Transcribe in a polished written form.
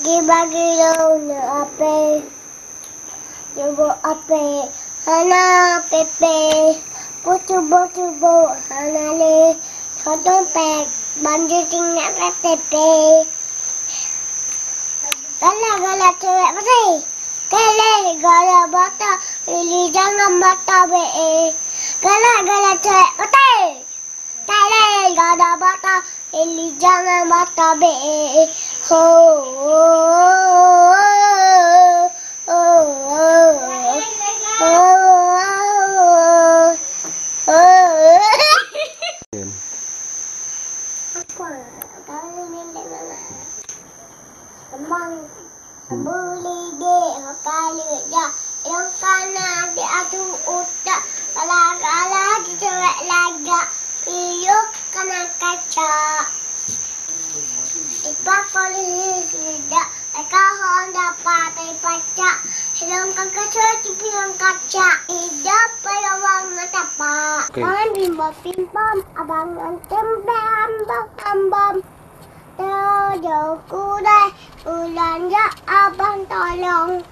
Bagi-bagi daun ape, cuba ape, hana pepe, cuba hana le, sotong pek, banjir tinggal tepe. Gala cewek putih, kele gala bata, ili jangan bata be. Gala cewek putih, kele gala bata, ili jangan bata be. Ho. Abang boleh dek kali je yang kana di atu utak kala di cewek lagak iyo kena kaca ipa polisi sudah eka honda pakai paca sedang kakak cipiang kaca hidup payawang natapa pangan bimbang abang antembam ambam jauh kuda belanja abang tolong